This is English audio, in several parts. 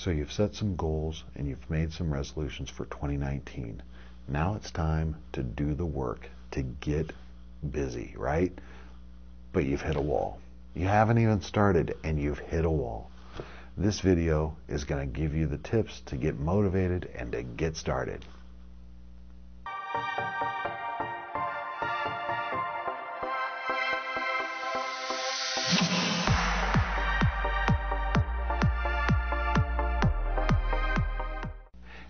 So you've set some goals and you've made some resolutions for 2019. Now it's time to do the work, to get busy, right? But you've hit a wall. You haven't even started and you've hit a wall. This video is going to give you the tips to get motivated and to get started.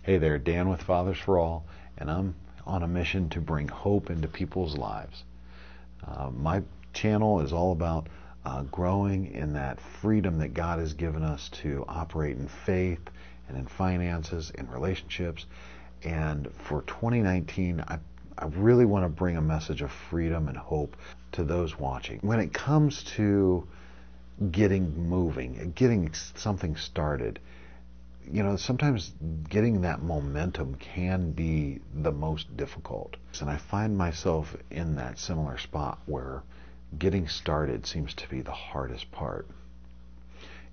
Hey there, Dan with Fathers for All, and I'm on a mission to bring hope into people's lives. My channel is all about growing in that freedom that God has given us to operate in faith and in finances, in relationships. And for 2019, I really want to bring a message of freedom and hope to those watching. When it comes to getting moving, getting something started, you know, sometimes getting that momentum can be the most difficult. And I find myself in that similar spot where getting started seems to be the hardest part.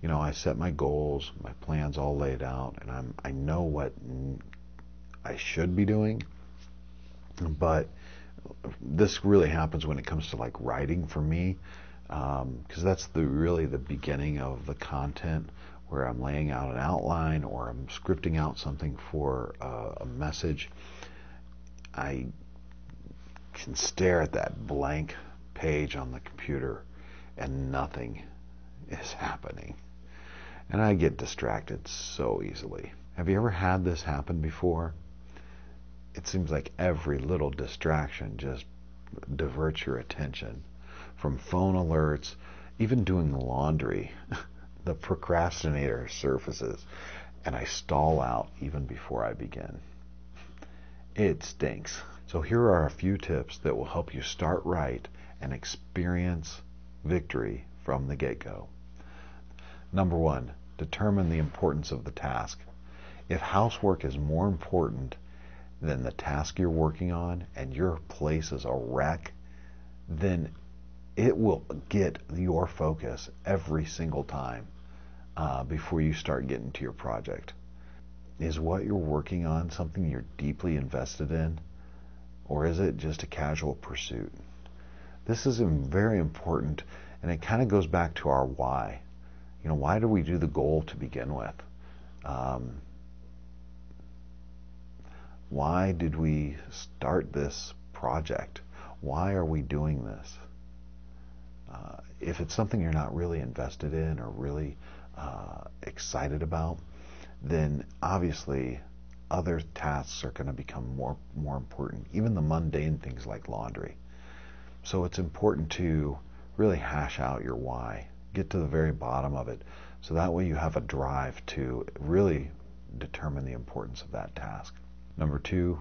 You know, I set my goals, my plans all laid out, and I know what I should be doing, but this really happens when it comes to like writing for me, because that's really the beginning of the content, where I'm laying out an outline or I'm scripting out something for a message. I can stare at that blank page on the computer and nothing is happening. And I get distracted so easily. Have you ever had this happen before? It seems like every little distraction just diverts your attention. From phone alerts, even doing laundry. The procrastinator surfaces and I stall out even before I begin. It stinks. So here are a few tips that will help you start right and experience victory from the get-go. Number one, determine the importance of the task. If housework is more important than the task you're working on and your place is a wreck, then it will get your focus every single time before you start getting to your project. Is what you're working on something you're deeply invested in, or is it just a casual pursuit? This is very important, and it kind of goes back to our why. You know, why do we do the goal to begin with? Why did we start this project? Why are we doing this? If it's something you're not really invested in or really excited about, then obviously other tasks are going to become more important, even the mundane things like laundry. So it's important to really hash out your why, get to the very bottom of it, so that way you have a drive to really determine the importance of that task. Number two,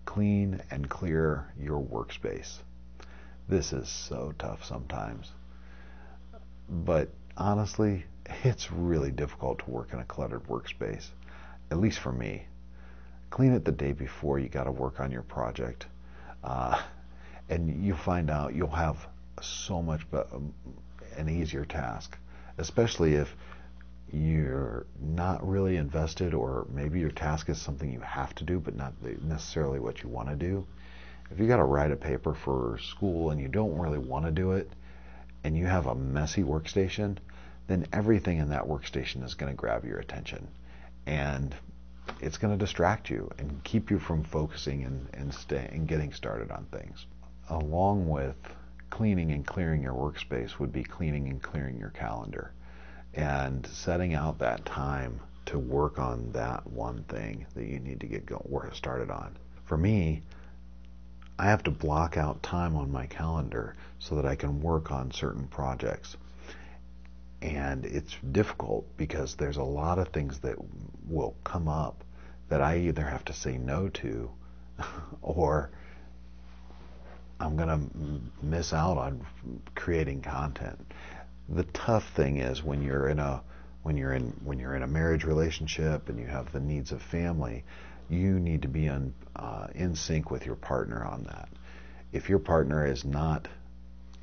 clean and clear your workspace. This is so tough sometimes, but honestly, it's really difficult to work in a cluttered workspace, at least for me. Clean it the day before you got to work on your project, and you find out you'll have so much an easier task, especially if you're not really invested, or maybe your task is something you have to do but not necessarily what you want to do. If you got to write a paper for school and you don't really want to do it, and you have a messy workstation, then everything in that workstation is going to grab your attention, and it's going to distract you and keep you from focusing and getting started on things. Along with cleaning and clearing your workspace would be cleaning and clearing your calendar and setting out that time to work on that one thing that you need to get started on. For me, I have to block out time on my calendar so that I can work on certain projects. And it's difficult because there's a lot of things that will come up that I either have to say no to or I'm going to miss out on creating content. The tough thing is when you're in a marriage relationship and you have the needs of family, you need to be in sync with your partner on that. If your partner is not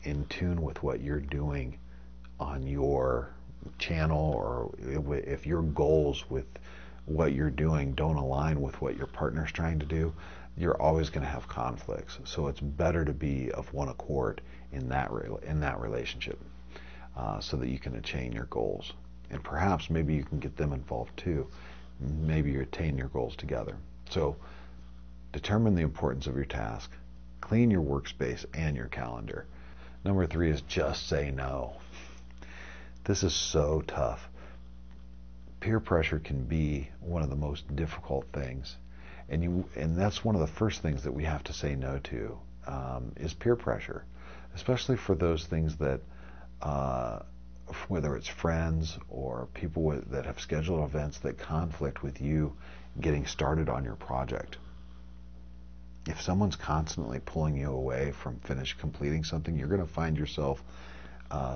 in tune with what you're doing on your channel, or if your goals with what you're doing don't align with what your partner's trying to do, you're always going to have conflicts. So it's better to be of one accord in that relationship, so that you can attain your goals. And perhaps maybe you can get them involved too. Maybe you attain your goals together. So determine the importance of your task. Clean your workspace and your calendar. Number 3 is just say no. This is so tough. Peer pressure can be one of the most difficult things, and that's one of the first things that we have to say no to, is peer pressure, especially for those things that, whether it's friends or people that have scheduled events that conflict with you getting started on your project. If someone's constantly pulling you away from completing something, you're going to find yourself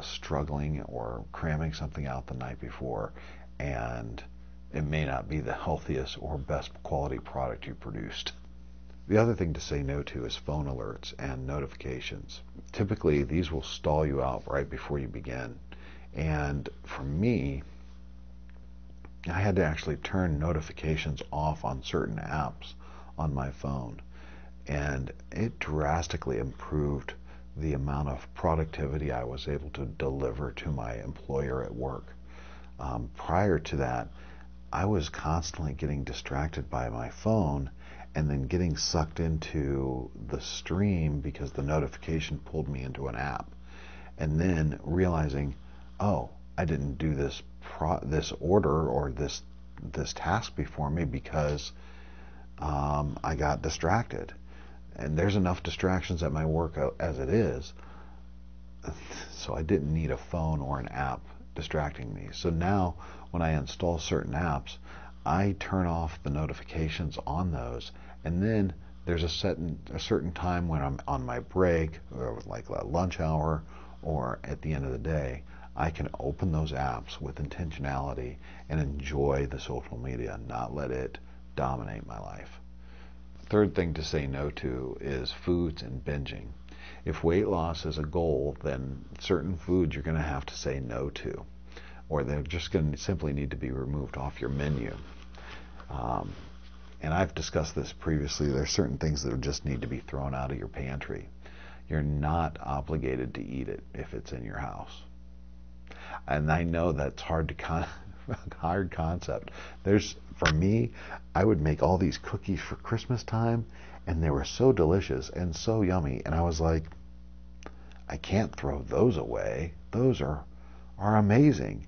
struggling or cramming something out the night before, and it may not be the healthiest or best quality product you produced. The other thing to say no to is phone alerts and notifications. Typically, these will stall you out right before you begin. And for me, I had to actually turn notifications off on certain apps on my phone. And it drastically improved the amount of productivity I was able to deliver to my employer at work. Prior to that, I was constantly getting distracted by my phone and then getting sucked into the stream because the notification pulled me into an app. And then realizing, oh, I didn't do this order or this task before me because I got distracted. And there's enough distractions at my work as it is, so I didn't need a phone or an app distracting me. So now when I install certain apps, I turn off the notifications on those, and then there's a certain time when I'm on my break, or like a lunch hour, or at the end of the day, I can open those apps with intentionality and enjoy the social media, not let it dominate my life. Third thing to say no to is foods and binging. If weight loss is a goal, then certain foods you're going to have to say no to, or they're just going to simply need to be removed off your menu. And I've discussed this previously. There's certain things that just need to be thrown out of your pantry. You're not obligated to eat it if it's in your house. And I know that's hard concept. For me, I would make all these cookies for Christmas time, and they were so delicious and so yummy, and I was like, I can't throw those away. Those are amazing.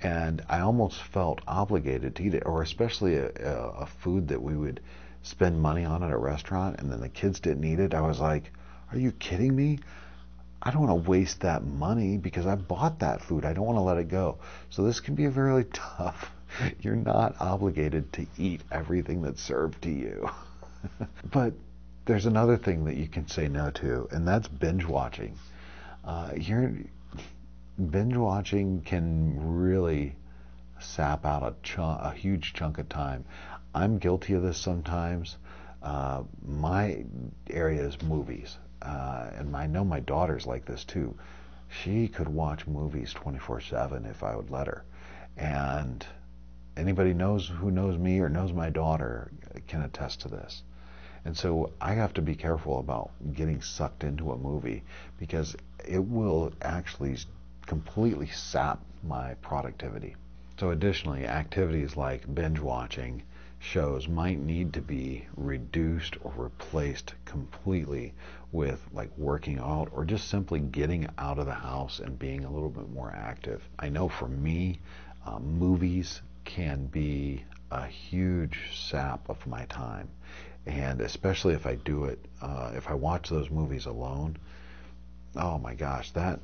And I almost felt obligated to eat it, or especially a food that we would spend money on at a restaurant and then the kids didn't eat it. I was like, are you kidding me? I don't want to waste that money because I bought that food. I don't want to let it go. So this can be very tough. You're not obligated to eat everything that's served to you. But there's another thing that you can say no to, and that's binge watching. Binge watching can really sap out a huge chunk of time. I'm guilty of this sometimes. My area is movies. And I know my daughter's like this too. She could watch movies 24/7 if I would let her. And anybody who knows me or knows my daughter can attest to this. And so I have to be careful about getting sucked into a movie, because it will actually completely sap my productivity. So additionally, activities like binge watching shows might need to be reduced or replaced completely with like working out or just simply getting out of the house and being a little bit more active. I know for me, movies can be a huge sap of my time, and especially if I do it, if I watch those movies alone, oh my gosh, that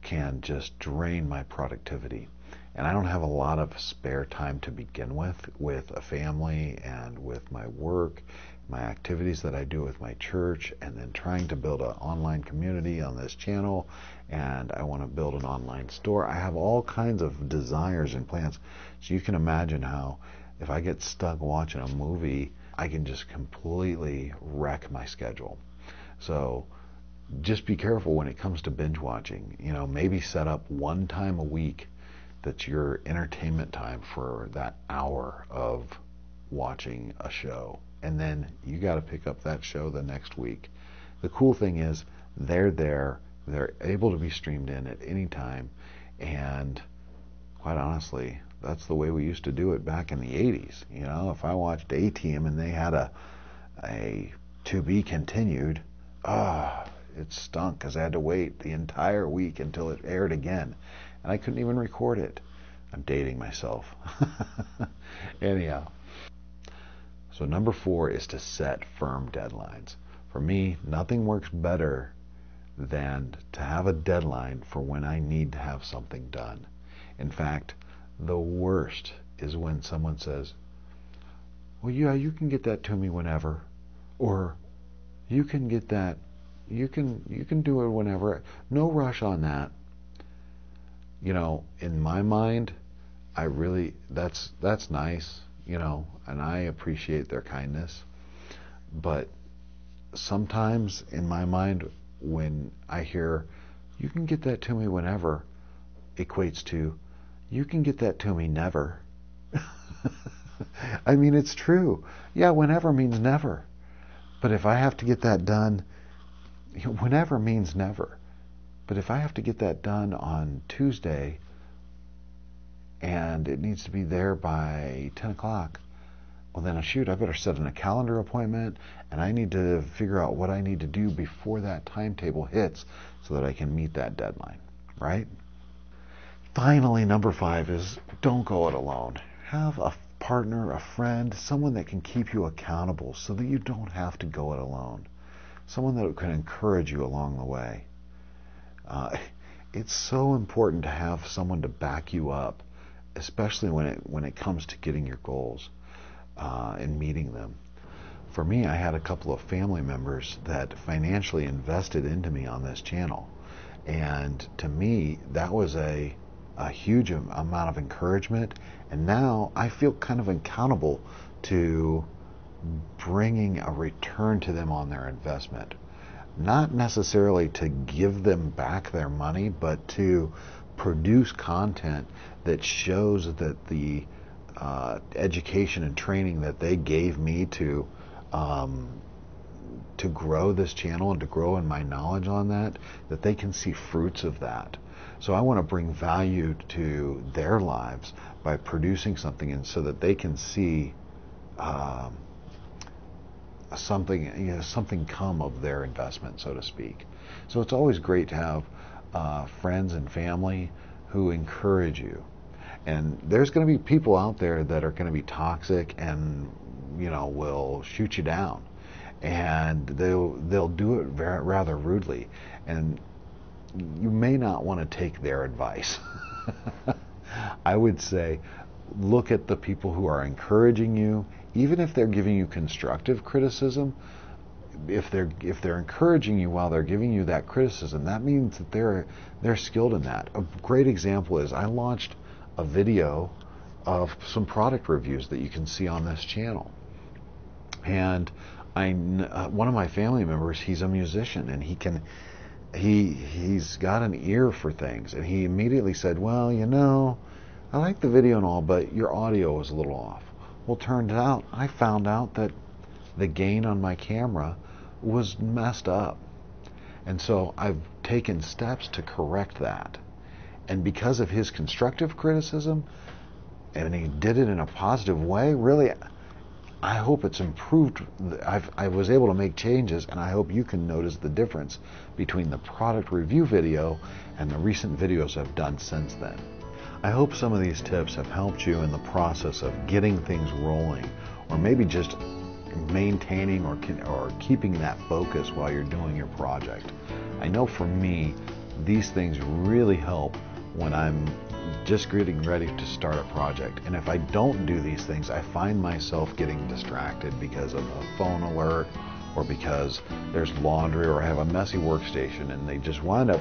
can just drain my productivity. And I don't have a lot of spare time to begin with a family and with my work, my activities that I do with my church, and then trying to build an online community on this channel, and I want to build an online store. I have all kinds of desires and plans. So you can imagine how if I get stuck watching a movie, I can just completely wreck my schedule. So just be careful when it comes to binge watching. Maybe set up one time a week that's your entertainment time for that hour of watching a show. And then you got to pick up that show the next week. The cool thing is they're there. They're able to be streamed in at any time. And quite honestly, that's the way we used to do it back in the 80s. You know, if I watched A-Team and they had a to be continued, it stunk because I had to wait the entire week until it aired again. And I couldn't even record it. I'm dating myself. Anyhow. So number 4 is to set firm deadlines. For me, nothing works better than to have a deadline for when I need to have something done. In fact, the worst is when someone says, well, yeah, you can get that to me whenever, or you can get that, you can do it whenever. No rush on that. You know, in my mind, I really, that's nice, you know, and I appreciate their kindness. But sometimes in my mind, when I hear, you can get that to me whenever, equates to, you can get that to me never. I mean, it's true. Yeah, whenever means never. But if I have to get that done, you know, whenever means never. But if I have to get that done on Tuesday and it needs to be there by 10 o'clock, well then, shoot, I better set in a calendar appointment, and I need to figure out what I need to do before that timetable hits so that I can meet that deadline, right? Finally, number 5 is don't go it alone. Have a partner, a friend, someone that can keep you accountable so that you don't have to go it alone. Someone that can encourage you along the way. It's so important to have someone to back you up, especially when it comes to getting your goals and meeting them. For me, I had a couple of family members that financially invested into me on this channel. And to me, that was a huge amount of encouragement. And now I feel kind of accountable to bringing a return to them on their investment. Not necessarily to give them back their money, but to produce content that shows that the education and training that they gave me to grow this channel and to grow in my knowledge on that they can see fruits of that. So I want to bring value to their lives by producing something, and so that they can see something come of their investment, so to speak. So it's always great to have friends and family who encourage you. And there's going to be people out there that are going to be toxic and, you know, will shoot you down, and they'll do it rather rudely, and you may not want to take their advice. I would say look at the people who are encouraging you, even if they're giving you constructive criticism. If they're encouraging you while they're giving you that criticism, that means that they're skilled in that. A great example is I launched a video of some product reviews that you can see on this channel. And one of my family members, he's a musician, and he's got an ear for things, and he immediately said, well, you know, I like the video and all, but your audio is a little off. Well, turned out, I found out that the gain on my camera was messed up. And so I've taken steps to correct that. And because of his constructive criticism, and he did it in a positive way, really, I hope it's improved. I was able to make changes, and I hope you can notice the difference between the product review video and the recent videos I've done since then. I hope some of these tips have helped you in the process of getting things rolling, or maybe just maintaining or keeping that focus while you're doing your project. I know for me, these things really help when I'm just getting ready to start a project. And if I don't do these things, I find myself getting distracted because of a phone alert, or because there's laundry, or I have a messy workstation, and they just wind up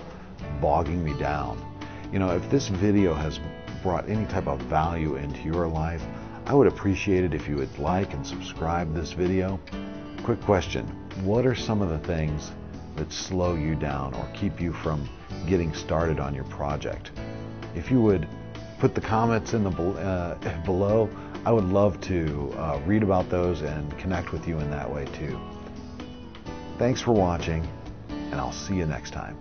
bogging me down. You know, if this video has brought any type of value into your life, I would appreciate it if you would like and subscribe this video. Quick question: what are some of the things that slow you down or keep you from getting started on your project? If you would put the comments in the below. I would love to read about those and connect with you in that way too. Thanks for watching, and I'll see you next time.